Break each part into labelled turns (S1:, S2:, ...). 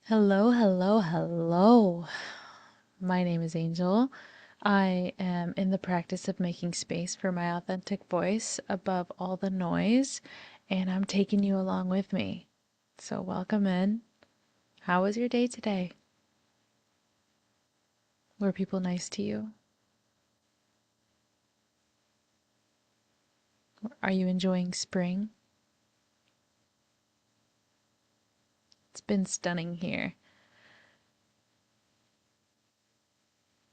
S1: Hello, hello, hello. My name is Angel. I am in the practice of making space for my authentic voice above all the noise, and I'm taking you along with me. So, welcome in. How was your day today? Were people nice to you? Are you enjoying spring? It's been stunning here.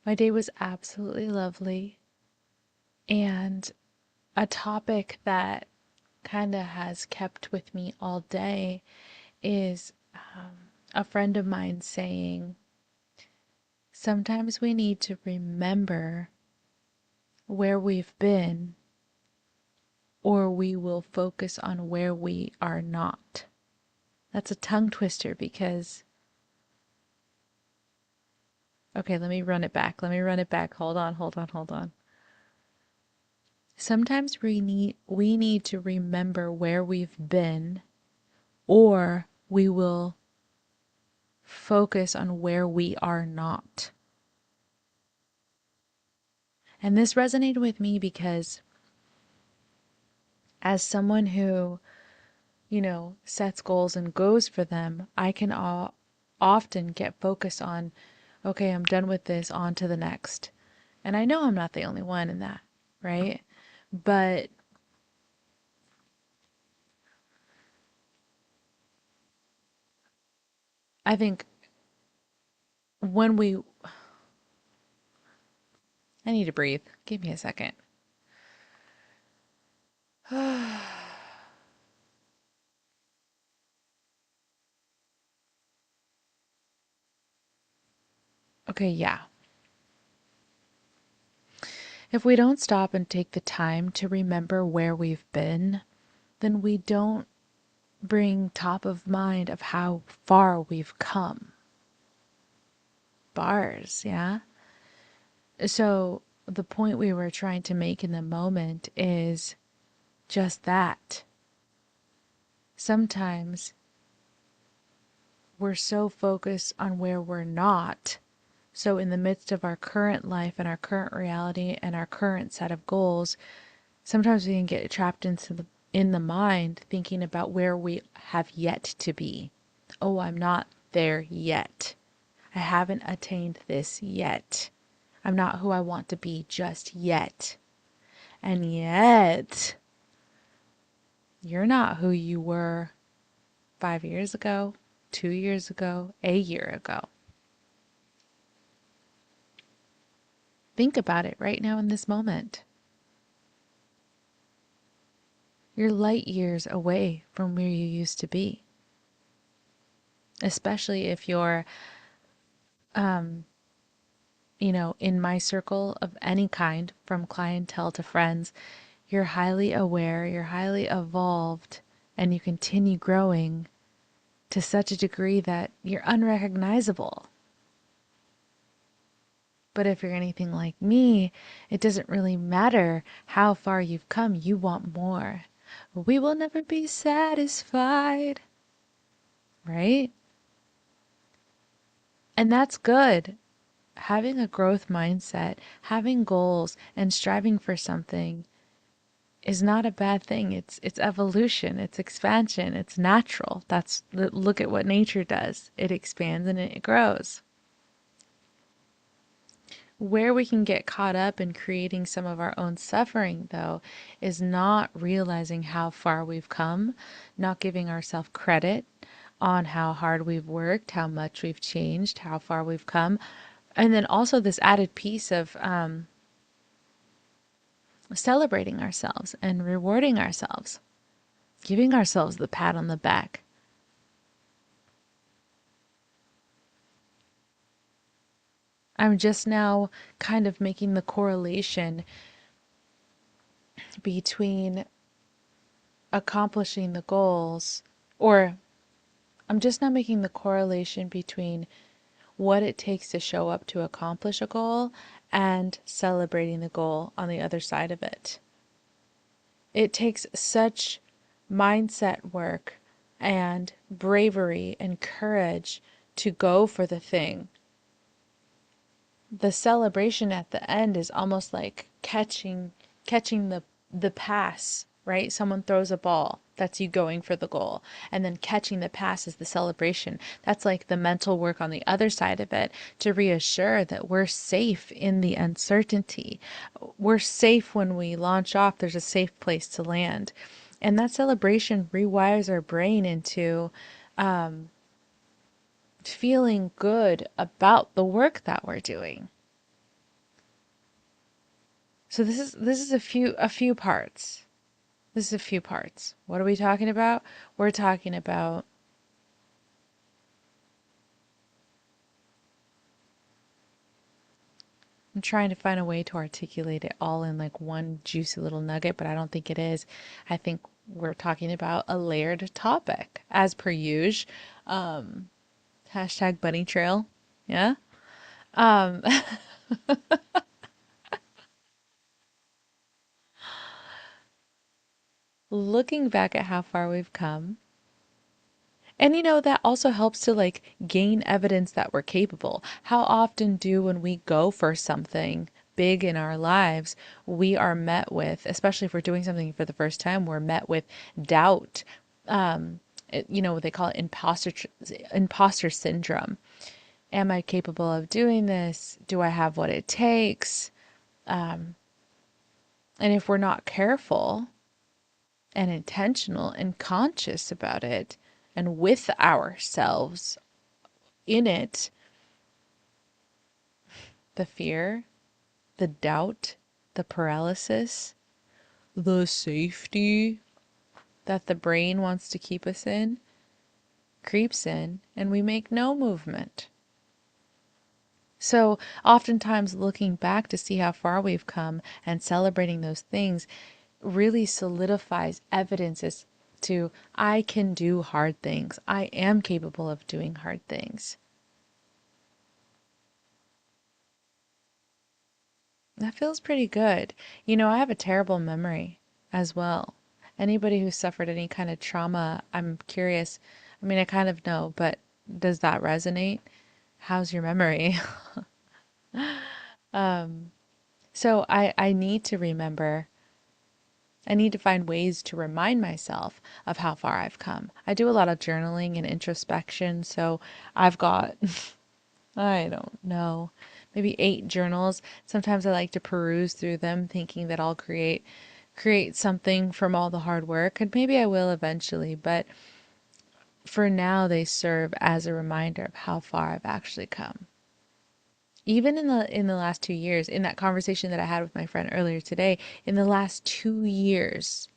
S1: My day was absolutely lovely, and a topic that kind of has kept with me all day is a friend of mine saying, sometimes we need to remember where we've been, or we will focus on where we are not. That's a tongue twister because, okay, let me run it back. Let me run it back. Hold on, hold on, hold on. Sometimes we need to remember where we've been, or we will focus on where we are not. And this resonated with me because as someone who, sets goals and goes for them, I can often get focused on, okay, I'm done with this, on to the next. And I know I'm not the only one in that, right? But I think when we, I need to breathe. Give me a second. Okay, yeah. If we don't stop and take the time to remember where we've been, then we don't bring top of mind of how far we've come. Bars, yeah? So, the point we were trying to make in the moment is just that. Sometimes we're so focused on where we're not. So, in the midst of our current life and our current reality and our current set of goals, sometimes we can get trapped in the mind thinking about where we have yet to be. Oh, I'm not there yet. I haven't attained this yet. I'm not who I want to be just yet. And yet, you're not who you were 5 years ago, 2 years ago, a year ago. Think about it right now in this moment. You're light years away from where you used to be. Especially if you're, um, in my circle of any kind, from clientele to friends, you're highly aware, you're highly evolved, and you continue growing to such a degree that you're unrecognizable. But if you're anything like me, it doesn't really matter how far you've come, you want more. We will never be satisfied, right? And that's good. Having a growth mindset, having goals, and striving for something is not a bad thing. It's evolution, it's expansion, it's natural. Look at what nature does. It expands and it grows. Where we can get caught up in creating some of our own suffering, though, is not realizing how far we've come, not giving ourselves credit on how hard we've worked, how much we've changed, how far we've come. And then also this added piece of celebrating ourselves and rewarding ourselves, giving ourselves the pat on the back. I'm just now kind of making the correlation between accomplishing the goals, or I'm just now making the correlation between what it takes to show up to accomplish a goal and celebrating the goal on the other side of it. It takes such mindset work and bravery and courage to go for the thing, the celebration at the end is almost like catching the pass, right? Someone throws a ball, that's you going for the goal, and then catching the pass is the celebration. That's like the mental work on the other side of it, to reassure that we're safe in the uncertainty. We're safe when we launch off, there's a safe place to land. And that celebration rewires our brain into feeling good about the work that we're doing. So this is a few parts. This is a few parts. What are we talking about? We're talking about I'm trying to find a way to articulate it all in like one juicy little nugget, but I don't think it is. I think we're talking about a layered topic, as per usual. Hashtag bunny trail. Yeah. Um, looking back at how far we've come. And that also helps to like gain evidence that we're capable. How often do when we go for something big in our lives, we are met with, especially if we're doing something for the first time, we're met with doubt. What they call it imposter syndrome. Am I capable of doing this? Do I have what it takes? And if we're not careful and intentional and conscious about it and with ourselves in it, the fear, the doubt, the paralysis, the safety that the brain wants to keep us in creeps in, and we make no movement. So, oftentimes, looking back to see how far we've come and celebrating those things really solidifies evidence as to I can do hard things. I am capable of doing hard things. That feels pretty good. I have a terrible memory as well. Anybody who suffered any kind of trauma, I'm curious. I mean, I kind of know, but does that resonate? How's your memory? So I need to remember. I need to find ways to remind myself of how far I've come. I do a lot of journaling and introspection, so I've got I don't know, maybe 8 journals. Sometimes I like to peruse through them thinking that I'll create something from all the hard work, and maybe I will eventually, but for now they serve as a reminder of how far I've actually come. Even in the last 2 years, in that conversation that I had with my friend earlier today, in the last 2 years,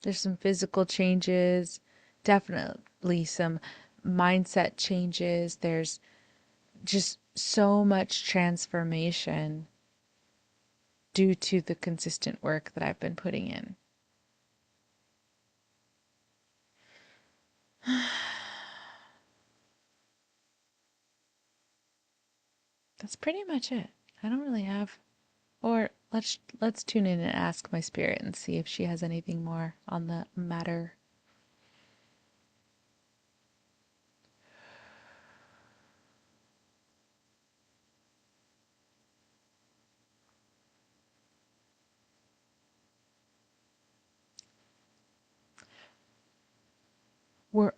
S1: there's some physical changes, definitely some mindset changes. There's just so much transformation due to the consistent work that I've been putting in. That's pretty much it. I don't really have or let's tune in and ask my spirit and see if she has anything more on the matter.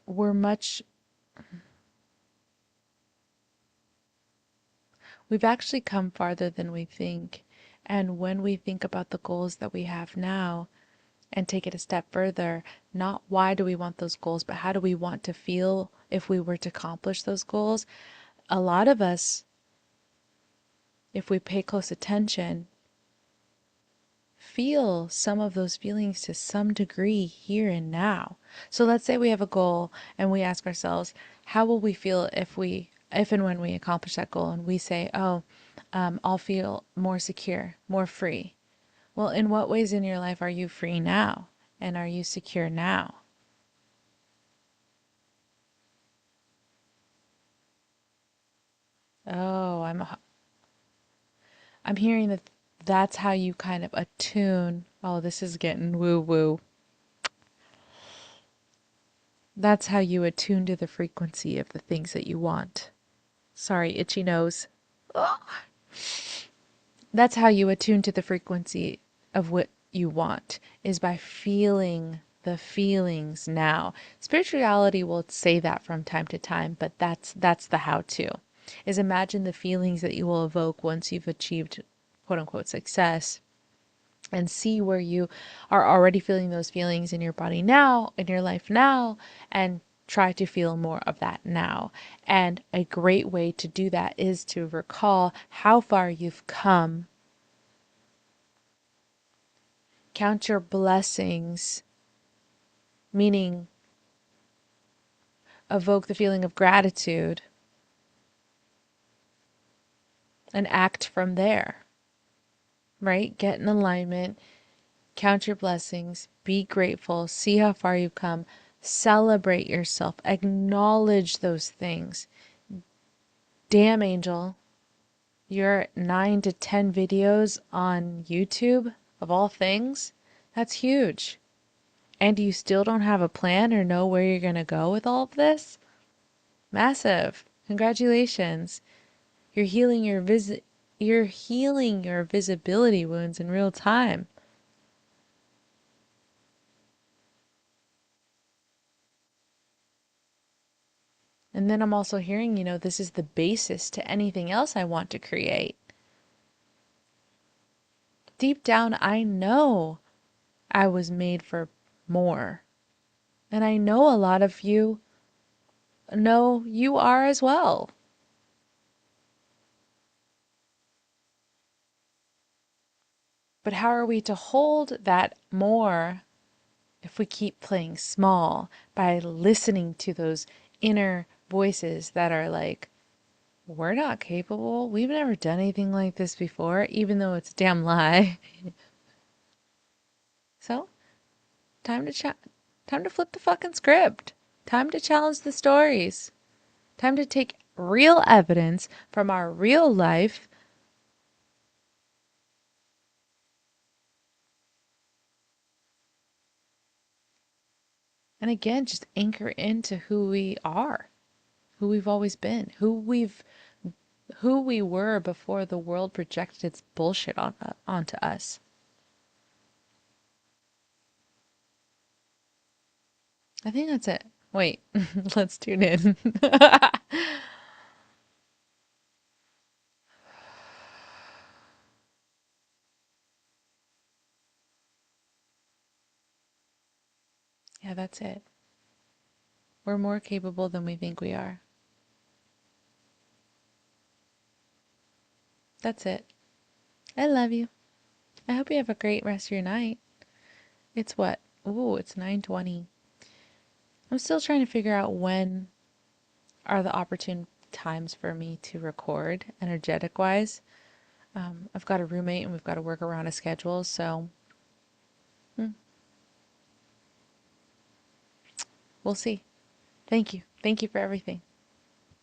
S1: We're much we've actually come farther than we think. And when we think about the goals that we have now and take it a step further, not why do we want those goals, but how do we want to feel if we were to accomplish those goals? A lot of us, if we pay close attention, feel some of those feelings to some degree here and now. So let's say we have a goal and we ask ourselves, how will we feel if and when we accomplish that goal? And we say, oh, I'll feel more secure, more free. Well, in what ways in your life are you free now? And are you secure now? Oh, I'm hearing That's how you kind of attune. Oh, this is getting woo woo. That's how you attune to the frequency of the things that you want. Sorry, itchy nose. Ugh. That's how you attune to the frequency of what you want, is by feeling the feelings now. Spirituality will say that from time to time, but that's the how to. Is imagine the feelings that you will evoke once you've achieved quote unquote success, and see where you are already feeling those feelings in your body now, in your life now, and try to feel more of that now. And a great way to do that is to recall how far you've come. Count your blessings, meaning evoke the feeling of gratitude and act from there, right? Get in alignment, count your blessings, be grateful, see how far you've come, celebrate yourself, acknowledge those things. Damn, Angel, you're 9 to 10 videos on YouTube, of all things. That's huge. And you still don't have a plan or know where you're going to go with all of this? Massive. Congratulations. You're healing your visibility wounds in real time. And then I'm also hearing, this is the basis to anything else I want to create. Deep down, I know I was made for more. And I know a lot of you know you are as well. But how are we to hold that more if we keep playing small by listening to those inner voices that are like, we're not capable. We've never done anything like this before, even though it's a damn lie. So, time to flip the fucking script. Time to challenge the stories. Time to take real evidence from our real life and again just anchor into who we are, who we've always been, who we were before the world projected its bullshit onto us. I think that's it. Wait, let's tune in. Yeah, that's it. We're more capable than we think we are. That's it. I love you. I hope you have a great rest of your night. It's what? Ooh, it's 9:20. I'm still trying to figure out when are the opportune times for me to record, energetic wise. I've got a roommate and we've got to work around a schedule, so hmm, we'll see. Thank you. Thank you for everything.